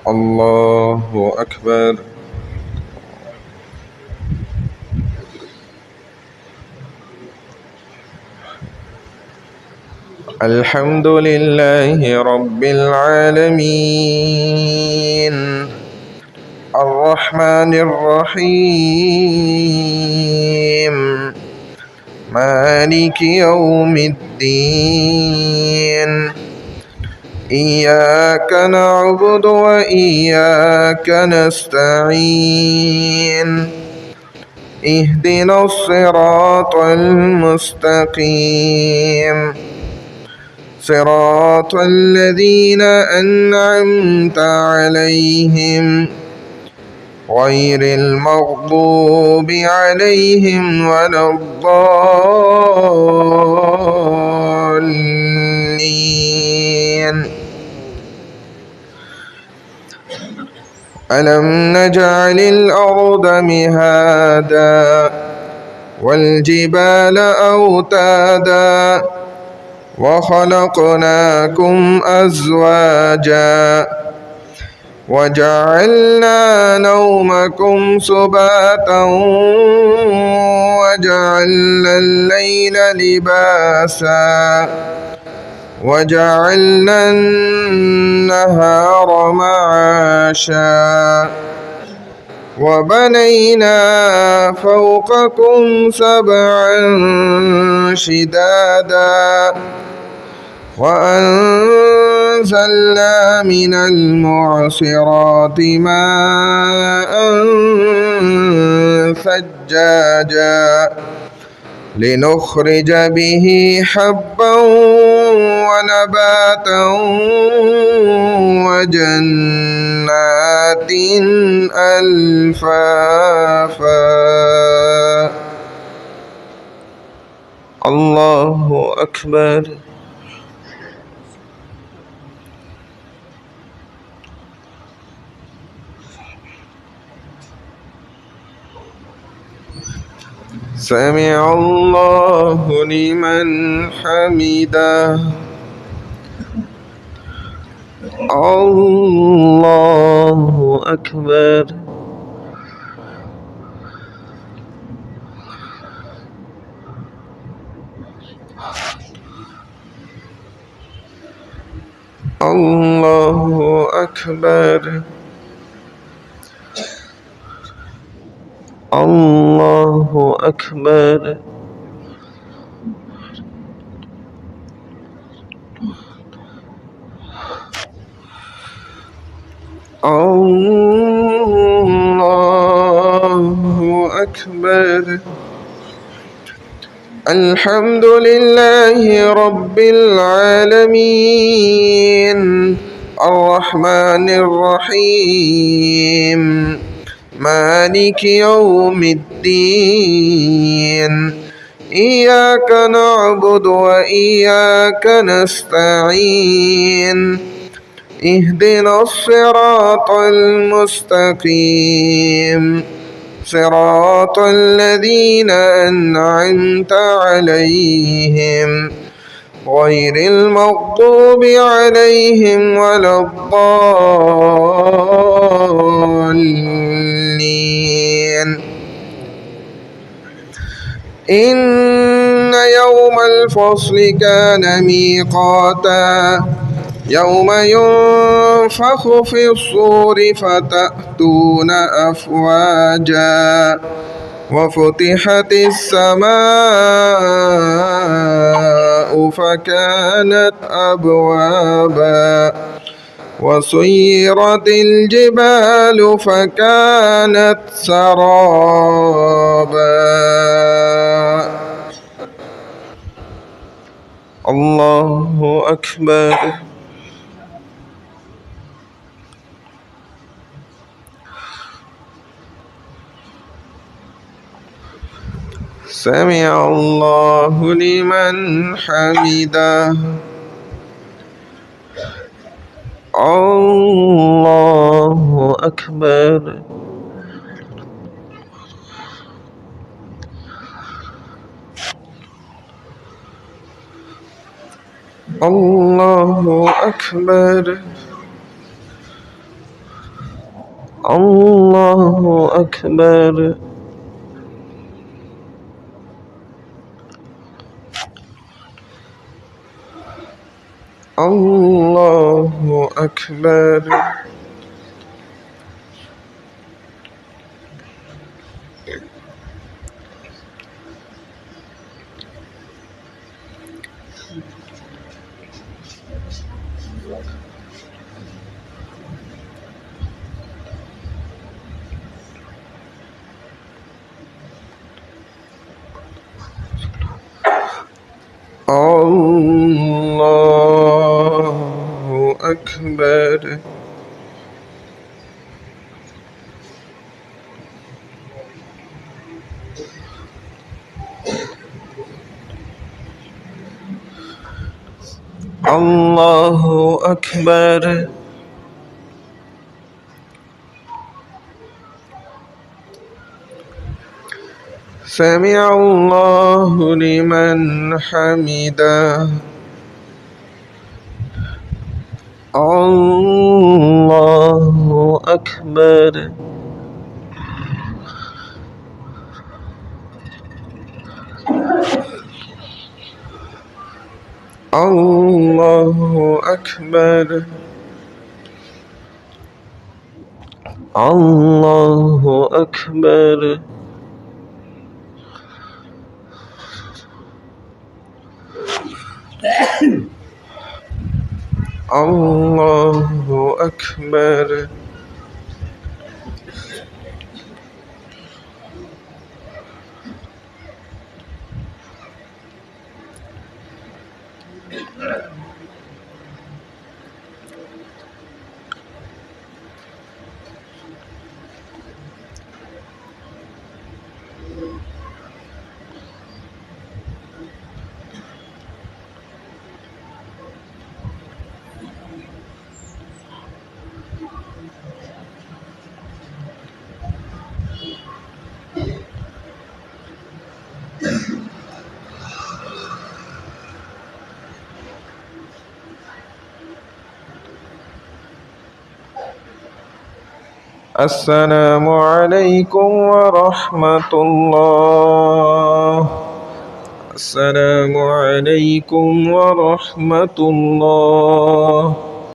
الله أكبر. الحمد لله رب العالمين الرحمن الرحيم مالك يوم الدين إياك نعبد وإياك نستعين اهدنا الصراط المستقيم صراط الذين أنعمت عليهم غير المغضوب عليهم ولا الضالين. ألم نجعل الأرض مهادا والجبال أوتادا وخلقناكم أزواجا وجعلنا نومكم سباتا وجعلنا الليل لباسا وجعلنا النهار معاشا وبنينا فوقكم سبعا شدادا وأنزلنا من المعصرات ماء ثجاجا لنخرج به حبا ونباتا وجنات ألفافا. الله أكبر. سمع الله لمن حمده. الله أكبر. الله أكبر. الله أكبر. الله أكبر. الحمد لله رب العالمين الرحمن الرحيم مالك يوم الدين إياك نعبد وإياك نستعين اهدنا الصراط المستقيم صراط الذين أنعمت عليهم غير المغضوب عليهم ولا الضالين. إن يوم الفصل كان ميقاتا يوم ينفخ في الصور فتأتون أفواجا وفتحت السماء فكانت أبوابا وسيرت الجبال فكانت سرابا. الله أكبر. سمع الله لمن حمده. الله أكبر. الله أكبر. الله أكبر. الله أكبر. الله أكبر. الله أكبر. سمع الله لمن حمده. الله أكبر. الله أكبر. الله أكبر. الله أكبر. السلام عليكم ورحمة الله. السلام عليكم ورحمة الله.